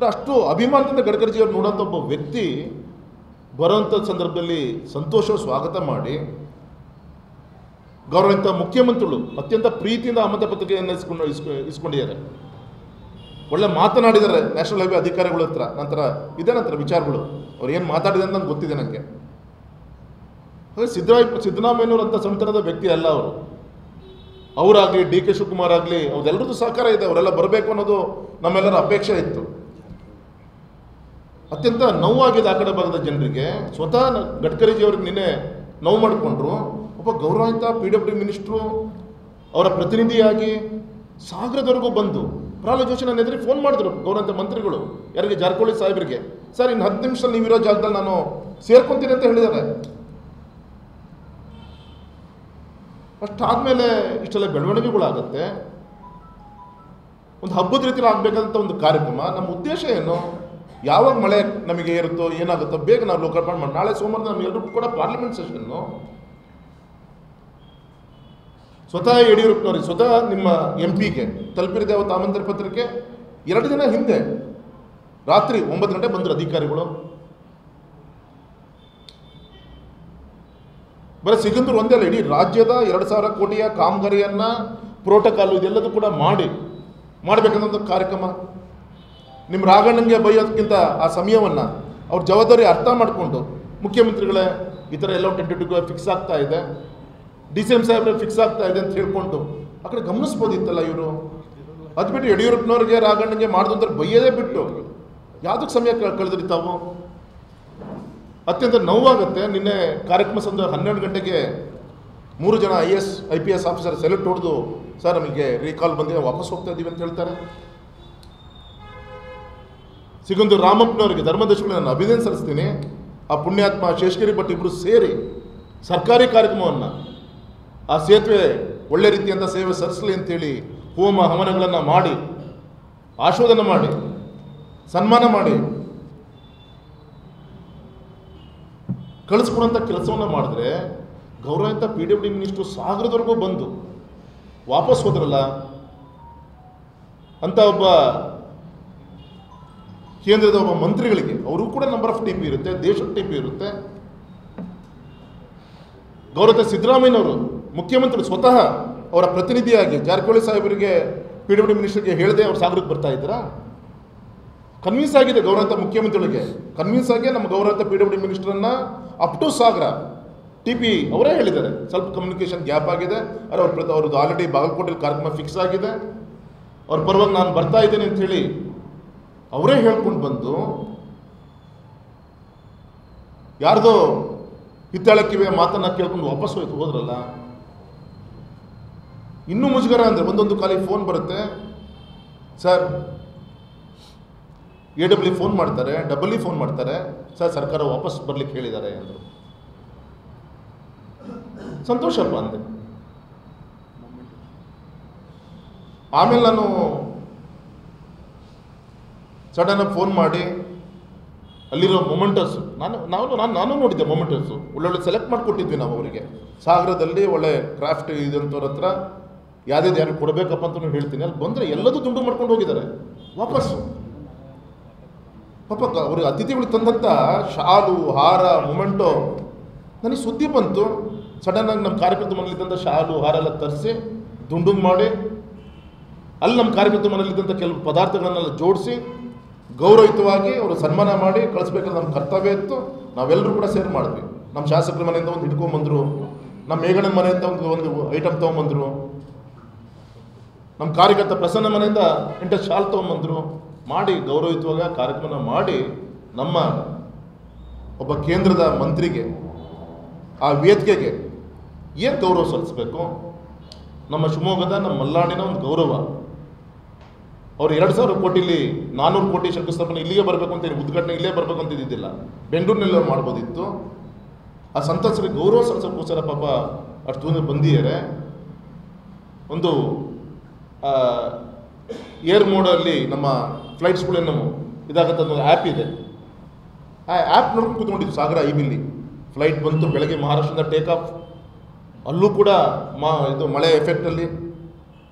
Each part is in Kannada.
ಅಷ್ಟು ಅಭಿಮಾನದಿಂದ ಗಡ್ಕರಿಜಿಯವ್ರು ನೋಡೋಂಥ ಒಬ್ಬ ವ್ಯಕ್ತಿ ಬರೋಂಥ ಸಂದರ್ಭದಲ್ಲಿ ಸಂತೋಷ ಸ್ವಾಗತ ಮಾಡಿ ಗೌರವಿತ ಮುಖ್ಯಮಂತ್ರಿಗಳು ಅತ್ಯಂತ ಪ್ರೀತಿಯಿಂದ ಆಮಂತ್ರ ಪತ್ರಿಕೆಯನ್ನು ಇಸ್ಕೊಂಡಿದ್ದಾರೆ. ಒಳ್ಳೆ ಮಾತನಾಡಿದ್ದಾರೆ ನ್ಯಾಷನಲ್ ಹೈವೇ ಅಧಿಕಾರಿಗಳ ಹತ್ರ. ನಂತರ ಇದೇ ನಂತರ ವಿಚಾರಗಳು ಅವ್ರು ಏನು ಮಾತಾಡಿದೆ ಅಂತ ನನಗೆ ಗೊತ್ತಿದೆ. ನನಗೆ ಹಾಗೆ ಸಿದ್ದರಾಮಯ್ಯನವರು ಅಂತ ಸಣ್ಣ ವ್ಯಕ್ತಿ ಅಲ್ಲ ಅವರು. ಅವರಾಗಲಿ ಡಿ ಕೆ ಶಿವಕುಮಾರ್ ಆಗಲಿ ಅವ್ರೆಲ್ಲರದ್ದು ಸಹಕಾರ ಇದೆ. ಅವರೆಲ್ಲ ಬರಬೇಕು ಅನ್ನೋದು ನಮ್ಮೆಲ್ಲರ ಅಪೇಕ್ಷೆ ಇತ್ತು. ಅತ್ಯಂತ ನೋವಾಗಿದೆ ಆ ಕಡೆ ಭಾಗದ ಜನರಿಗೆ. ಸ್ವತಃ ಗಡ್ಕರಿಜಿಯವ್ರಿಗೆ ನಿನ್ನೆ ನೋವು ಮಾಡಿಕೊಂಡ್ರು. ಒಬ್ಬ ಗೌರವಾನ್ವಿತ PWD ಮಿನಿಸ್ಟ್ರು ಅವರ ಪ್ರತಿನಿಧಿಯಾಗಿ ಸಾಗರದವರೆಗೂ ಬಂದು ಪ್ರಹ್ಲಾದ್ ಜೋಶಿ ನನ್ನ ಎದುರಿಗೆ ಫೋನ್ ಮಾಡಿದ್ರು ಗೌರವಾನ್ವಿತ ಮಂತ್ರಿಗಳು ಯಾರಿಗೆ ಜಾರಕಿಹೊಳಿ ಸಾಹೇಬರಿಗೆ. ಸರ್ ಇನ್ನು 10 ನಿಮಿಷದಲ್ಲಿ ನೀವಿರೋ ಜಾಗದಲ್ಲಿ ನಾನು ಸೇರ್ಕೊಂತೀನಿ ಅಂತ ಹೇಳಿದ್ದಾರೆ. ಅಷ್ಟಾದಮೇಲೆ ಇಷ್ಟೆಲ್ಲ ಬೆಳವಣಿಗೆಗಳಾಗುತ್ತೆ. ಒಂದು ಹಬ್ಬದ ರೀತಿಯಲ್ಲಿ ಆಗಬೇಕಂತ ಒಂದು ಕಾರ್ಯಕ್ರಮ. ನಮ್ಮ ಉದ್ದೇಶ ಏನು? ಯಾವಾಗ ಮಳೆ ನಮಗೆ ಇರುತ್ತೋ ಏನಾಗುತ್ತೋ ಬೇಗ ನಾವು ಲೋಕಾರ್ಪಣೆ ಮಾಡಿ ನಾಳೆ ಸೋಮವಾರ ನಮಗೆಲ್ಲರಿಗೂ ಕೂಡ ಪಾರ್ಲಿಮೆಂಟ್ ಸೆಷನ್ನು. ಸ್ವತಃ ಯಡಿಯೂರಪ್ಪನವ್ರಿಗೆ ಸ್ವತಃ ನಿಮ್ಮ MP ಗೆ ತಲುಪಿರಿದೆ ಅವತ್ತು ಆಮಂತ್ರಣ ಪತ್ರಿಕೆ. 2 ದಿನ ಹಿಂದೆ ರಾತ್ರಿ 9 ಗಂಟೆ ಬಂದರು ಅಧಿಕಾರಿಗಳು. ಬರೀ ಸಿಗಂದೂರು ಒಂದೇ ಅಲ್ಲ, ಇಡೀ ರಾಜ್ಯದ 2,000 ಕೋಟಿಯ ಕಾಮಗಾರಿಯನ್ನು ಪ್ರೋಟೋಕಾಲು ಇದೆಲ್ಲದೂ ಕೂಡ ಮಾಡಬೇಕನ್ನೋ ಕಾರ್ಯಕ್ರಮ. ನಿಮ್ಮ ರಾಘಣ್ಣಂಗೆ ಬೈಯೋದಕ್ಕಿಂತ ಆ ಸಮಯವನ್ನು ಅವ್ರ ಜವಾಬ್ದಾರಿ ಅರ್ಥ ಮಾಡಿಕೊಂಡು ಮುಖ್ಯಮಂತ್ರಿಗಳೇ ಈ ಥರ ಎಲ್ಲ ಟೆಂಟೇಟಿವ್ ಫಿಕ್ಸ್ ಆಗ್ತಾ ಇದೆ, DCM ಸಾಹೇಬ್ರೆ ಫಿಕ್ಸ್ ಆಗ್ತಾ ಇದೆ ಅಂತ ಹೇಳ್ಕೊಂಡು ಆ ಕಡೆ ಗಮನಿಸ್ಬೋದಿತ್ತಲ್ಲ ಇವರು. ಅದು ಬಿಟ್ಟು ಯಡಿಯೂರಪ್ಪನವ್ರಿಗೆ ರಾಘಣ್ಣಂಗೆ ಮಾಡಿದ್ರೆ ಬೈಯೋದೇ ಬಿಟ್ಟು ಯಾವುದಕ್ಕೆ ಸಮಯ ಕಳೆದ್ರಿ ತಾವು? ಅತ್ಯಂತ ನೋವಾಗುತ್ತೆ. ನಿನ್ನೆ ಕಾರ್ಯಕ್ರಮ ಸಂದ 12 ಗಂಟೆಗೆ 3 ಜನ IAS IPS ಆಫೀಸರ್ ಸೆಲೆಕ್ಟ್ ಹೊಡೆದು ಸರ್ ನಮಗೆ ರೀಕಾಲ್ ಬಂದಿದೆ ವಾಪಸ್ ಹೋಗ್ತಾ ಇದ್ದೀವಿ ಅಂತ ಹೇಳ್ತಾರೆ. ಸಿಗಂದೂರು ರಾಮಪ್ಪನವರಿಗೆ ಧರ್ಮದರ್ಶಿಗಳು ನಾನು ಅಭಿನಂದನೆ ಸಲ್ಲಿಸ್ತೀನಿ. ಆ ಪುಣ್ಯಾತ್ಮ ಶೇಷಗಿರಿ ಭಟ್ ಇಬ್ಬರು ಸೇರಿ ಸರ್ಕಾರಿ ಕಾರ್ಯಕ್ರಮವನ್ನು ಆ ಸೇತುವೆ ಒಳ್ಳೆ ರೀತಿಯಿಂದ ಸೇವೆ ಸಲ್ಲಿಸಲಿ ಅಂತೇಳಿ ಹೋಮ ಹವನಗಳನ್ನು ಮಾಡಿ ಆಶೀರ್ವಾದನ ಮಾಡಿ ಸನ್ಮಾನ ಮಾಡಿ ಕಳಿಸ್ಕೊಡುವಂಥ ಕೆಲಸವನ್ನು ಮಾಡಿದ್ರೆ ಗೌರವಾನ್ವಿತ PWD ಮಿನಿಸ್ಟ್ರು ಸಾಗರದವರೆಗೂ ಬಂದು ವಾಪಸ್ ಹೋದ್ರಲ್ಲ ಅಂತ ಒಬ್ಬ ಕೇಂದ್ರದ ಒಬ್ಬ ಮಂತ್ರಿಗಳಿಗೆ ಅವರು ಕೂಡ ನಂಬರ್ ಆಫ್ TP ಇರುತ್ತೆ, ದೇಶದ TP ಇರುತ್ತೆ. ಗೌರವ ಸಿದ್ದರಾಮಯ್ಯನವರು ಮುಖ್ಯಮಂತ್ರಿ ಸ್ವತಃ ಅವರ ಪ್ರತಿನಿಧಿಯಾಗಿ ಜಾರಕಿಹೊಳಿ ಸಾಹೇಬರಿಗೆ PWD ಮಿನಿಸ್ಟರ್ಗೆ ಹೇಳದೆ ಅವ್ರು ಸಾಗರಕ್ಕೆ ಬರ್ತಾ ಇದ್ದೀರಾ? ಕನ್ವಿನ್ಸ್ ಆಗಿದೆ ಗೌರವಾನ್ವಿತ ಮುಖ್ಯಮಂತ್ರಿಗಳಿಗೆ, ಕನ್ವಿನ್ಸ್ ಆಗಿ ನಮ್ಮ ಗೌರವಾನ್ವಿತ PWD ಮಿನಿಸ್ಟರನ್ನು ಅಪ್ ಟು ಸಾಗರ TP ಅವರೇ ಹೇಳಿದ್ದಾರೆ. ಸ್ವಲ್ಪ ಕಮ್ಯುನಿಕೇಷನ್ ಗ್ಯಾಪ್ ಆಗಿದೆ, ಅವ್ರದ್ದು ಆಲ್ರೆಡಿ ಬಾಗಲಕೋಟೆಯಲ್ಲಿ ಕಾರ್ಯಕ್ರಮ ಫಿಕ್ಸ್ ಆಗಿದೆ, ಅವ್ರ ಪರವಾಗಿ ನಾನು ಬರ್ತಾ ಇದ್ದೇನೆ ಅಂಥೇಳಿ ಅವರೇ ಹೇಳ್ಕೊಂಡು ಬಂದು ಯಾರ್ದೋ ಹಿತ್ತಾಳಕ್ಕಿವೆ ಮಾತನ್ನ ಕೇಳ್ಕೊಂಡು ವಾಪಸ್ ಹೋದ್ರಲ್ಲ. ಇನ್ನೂ ಮುಜುಗರ ಅಂದರೆ ಒಂದೊಂದು ಕಾಲಿ ಫೋನ್ ಬರುತ್ತೆ, ಸರ್ AW ಫೋನ್ ಮಾಡ್ತಾರೆ, ಡಬಲ್ ಫೋನ್ ಮಾಡ್ತಾರೆ, ಸರ್ ಸರ್ಕಾರ ವಾಪಸ್ ಬರ್ಲಿಕ್ಕೆ ಹೇಳಿದ್ದಾರೆ ಅಂದರು. ಸಂತೋಷಪ್ಪ ಅಂದೆ. ಆಮೇಲೆ ನಾನು ಸಡನ್ನಾಗಿ ಫೋನ್ ಮಾಡಿ ಅಲ್ಲಿರೋ ಮೊಮೆಂಟರ್ಸು ನಾನು ನೋಡಿದ್ದೆ. ಮೊಮೆಂಟರ್ಸು ಒಳ್ಳೊಳ್ಳೆ ಸೆಲೆಕ್ಟ್ ಮಾಡಿಕೊಟ್ಟಿದ್ವಿ ನಾವು ಅವರಿಗೆ. ಸಾಗರದಲ್ಲಿ ಒಳ್ಳೆ ಕ್ರಾಫ್ಟ್ ಇದಂಥವ್ರ ಹತ್ರ ಯಾರು ಕೊಡಬೇಕಪ್ಪ ಅಂತ ಹೇಳ್ತೀನಿ. ಅಲ್ಲಿ ಬಂದರೆ ಎಲ್ಲದೂ ದುಂಡು ಮಾಡ್ಕೊಂಡು ಹೋಗಿದ್ದಾರೆ ವಾಪಸ್ಸು. ಪಾಪ ಅವ್ರಿಗೆ ಅತಿಥಿಗಳಿಗೆ ತಂದಂಥ ಶಾಲು ಹಾರ ಮೊಮೆಂಟೋ ನನಗೆ ಸುದ್ದಿ ಬಂತು. ಸಡನ್ನಾಗಿ ನಮ್ಮ ಕಾರ್ಯಕರ್ತ ಮನೇಲಿದ್ದಂಥ ಶಾಲು ಹಾರ ಎಲ್ಲ ತರಿಸಿ ದುಂಡು ಮಾಡಿ ಅಲ್ಲಿ ನಮ್ಮ ಕಾರ್ಯಕರ್ತ ಮನೇಲಿದ್ದಂಥ ಕೆಲವು ಪದಾರ್ಥಗಳನ್ನೆಲ್ಲ ಜೋಡಿಸಿ ಗೌರವಯುತವಾಗಿ ಅವರು ಸನ್ಮಾನ ಮಾಡಿ ಕಳಿಸ್ಬೇಕಾದ್ರೆ ನಮ್ಮ ಕರ್ತವ್ಯ ಇತ್ತು. ನಾವೆಲ್ಲರೂ ಕೂಡ ಸೇರಿ ಮಾಡಿದ್ವಿ. ನಮ್ಮ ಶಾಸಕರ ಮನೆಯಿಂದ ಒಂದು ಹಿಡ್ಕೊಂಬಂದರು, ನಮ್ಮ ಮೇಘಣ್ಣನ ಮನೆಯಿಂದ ಒಂದು ಐಟಮ್ ತೊಗೊಂಬಂದರು, ನಮ್ಮ ಕಾರ್ಯಕರ್ತ ಪ್ರಸನ್ನ ಮನೆಯಿಂದ 8 ಶಾಲ್ ತೊಗೊಂಬಂದರು. ಮಾಡಿ ಗೌರವಯುತವಾಗಿ ಕಾರ್ಯಕ್ರಮ ಮಾಡಿ ನಮ್ಮ ಒಬ್ಬ ಕೇಂದ್ರದ ಮಂತ್ರಿಗೆ ಆ ವೇದಿಕೆಗೆ ಏನು ಗೌರವ ಸಲ್ಲಿಸಬೇಕು, ನಮ್ಮ ಶಿವಮೊಗ್ಗದ ನಮ್ಮ ಮಲ್ನಾಡಿನ ಒಂದು ಗೌರವ. ಅವ್ರು 2,000 ಕೋಟಿಲಿ 400 ಕೋಟಿ ಶಂಕುಸ್ಥಾಪನೆ ಇಲ್ಲಿಗೆ ಬರಬೇಕು ಅಂತ ಉದ್ಘಾಟನೆ ಇಲ್ಲೇ ಬರಬೇಕು ಅಂತ ಇದ್ದಿದ್ದಿಲ್ಲ, ಬೆಂಗಳೂರಿನೆಲ್ಲ ಮಾಡ್ಬೋದಿತ್ತು. ಆ ಸಂತಸರಿಗೆ ಗೌರವ ಸಲ್ಲಿಸೋಕ್ಕೋಸ್ಕರ ಪಾಪ ಅಷ್ಟು ದೂರ ಬಂದಿದ್ದಾರೆ. ಒಂದು ಏರ್ ಮೋಡಲ್ಲಿ ನಮ್ಮ ಫ್ಲೈಟ್ಸ್ಗಳೇನು ಇದಾಗತ್ತೆ ಒಂದು ಆ್ಯಪ್ ಇದೆ. ಆ ಆ್ಯಪ್ ನೋಡ್ಕೊಂಡು ಕೂತ್ಕೊಂಡಿದ್ದು ಸಾಗರ IBಲಿ ಫ್ಲೈಟ್ ಬಂತು ಬೆಳಗ್ಗೆ ಮಹಾರಾಷ್ಟ್ರದಿಂದ ಟೇಕ್ ಆಫ್. ಅಲ್ಲೂ ಕೂಡ ಇದು ಮಳೆ ಎಫೆಕ್ಟಲ್ಲಿ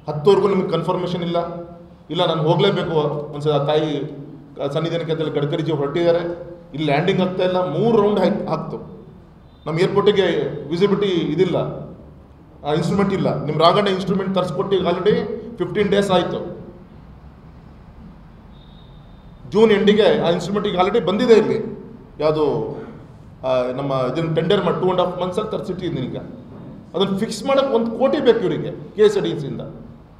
10ವರೆಗೂ ನಿಮಗೆ ಕನ್ಫರ್ಮೇಷನ್ ಇಲ್ಲ ನಾನು ಹೋಗಲೇಬೇಕು ಒಂದ್ಸಲ ತಾಯಿ ಸನ್ನಿಧಾನ ಕೇಂದ್ರದಲ್ಲಿ ಗಡ್ಕರಿಜಿ ಹೊರಟಿದ್ದಾರೆ. ಇಲ್ಲಿ ಲ್ಯಾಂಡಿಂಗ್ ಆಗ್ತಾ ಇಲ್ಲ, 3 ರೌಂಡ್ ಹಾಕ್ತು. ನಮ್ಮ ಏರ್ಪೋರ್ಟಿಗೆ ವಿಸಿಬಿಲಿಟಿ ಇದಿಲ್ಲ, ಇನ್ಸ್ಟ್ರೂಮೆಂಟ್ ಇಲ್ಲ. ನಿಮ್ಮ ರಾಘಣ್ಣ ಇನ್ಸ್ಟ್ರೂಮೆಂಟ್ ತರಿಸ್ಕೊಟ್ಟು ಆಲ್ರೆಡಿ 15 ಡೇಸ್ ಆಯಿತು. ಜೂನ್ ಎಂಡಿಗೆ ಆ ಇನ್ಸ್ಟ್ರೂಮೆಂಟಿಗೆ ಆಲ್ರೆಡಿ ಬಂದಿದೆ. ಇಲ್ಲಿ ಯಾವುದು ನಮ್ಮ ಇದನ್ನು ಟೆಂಡರ್ ಮಾಡಿ 2.5 ಮಂತ್ಸಲ್ಲಿ ತರಿಸಿಟ್ಟಿದ್ದೀನಿ. ಈಗ ಅದನ್ನು ಫಿಕ್ಸ್ ಮಾಡೋಕ್ಕೆ 1 ಕೋಟಿ ಬೇಕು ಇವರಿಗೆ KSRTCಯಿಂದ.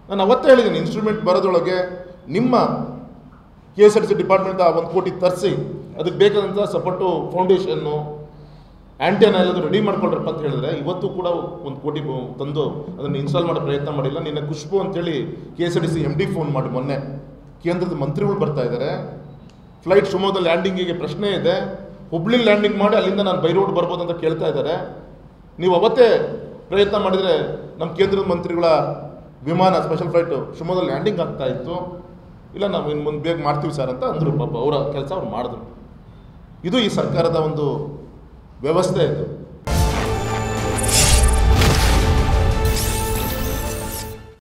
ನಾನು ಅವತ್ತೇ ಹೇಳಿದ್ದೀನಿ, ಇನ್ಸ್ಟ್ರೂಮೆಂಟ್ ಬರೋದ್ರೊಳಗೆ ನಿಮ್ಮ KSRTC ಡಿಪಾರ್ಟ್ಮೆಂಟ್ 1 ಕೋಟಿ ತರಿಸಿ ಅದಕ್ಕೆ ಬೇಕಾದಂಥ ಸಪೋರ್ಟು ಫೌಂಡೇಶನ್ನು ಆ್ಯಂಟಿನ ಎಲ್ಲದು ರೆಡಿ ಮಾಡ್ಕೊಳ್ರಪ್ಪ ಅಂತ ಹೇಳಿದ್ರೆ, ಇವತ್ತು ಕೂಡ 1 ಕೋಟಿ ತಂದು ಅದನ್ನು ಇನ್ಸ್ಟಾಲ್ ಮಾಡೋ ಪ್ರಯತ್ನ ಮಾಡಿಲ್ಲ. ನಿನ್ನೆ ಖುಷ್ಬು ಅಂತೇಳಿ KSRTC MD ಫೋನ್ ಮಾಡಿ ಮೊನ್ನೆ, ಕೇಂದ್ರದ ಮಂತ್ರಿಗಳು ಬರ್ತಾ ಇದ್ದಾರೆ, ಫ್ಲೈಟ್ ಶಿವಮೊಗ್ಗದಲ್ಲಿ ಲ್ಯಾಂಡಿಂಗಿಗೆ ಪ್ರಶ್ನೆ ಇದೆ, ಹುಬ್ಳಿ ಲ್ಯಾಂಡಿಂಗ್ ಮಾಡಿ ಅಲ್ಲಿಂದ ನಾನು ಬೈ ರೋಡ್ ಬರ್ಬೋದು ಅಂತ ಕೇಳ್ತಾ ಇದ್ದಾರೆ. ನೀವು ಅವತ್ತೇ ಪ್ರಯತ್ನ ಮಾಡಿದರೆ ನಮ್ಮ ಕೇಂದ್ರದ ಮಂತ್ರಿಗಳ ವಿಮಾನ ಸ್ಪೆಷಲ್ ಫ್ಲೈಟು ಶಿವಮೊಗ್ಗದಲ್ಲಿ ಲ್ಯಾಂಡಿಂಗ್ ಆಗ್ತಾ ಇತ್ತು. ಇಲ್ಲ, ನಾವು ಇನ್ನು ಮುಂದೆ ಬೇಗ ಮಾಡ್ತೀವಿ ಸರ್ ಅಂತ ಅಂದರು. ಪಾಪ ಅವರ ಕೆಲಸ ಅವ್ರು ಮಾಡಿದ್ರು. ಇದು ಈ ಸರ್ಕಾರದ ಒಂದು ವ್ಯವಸ್ಥೆ ಇದು.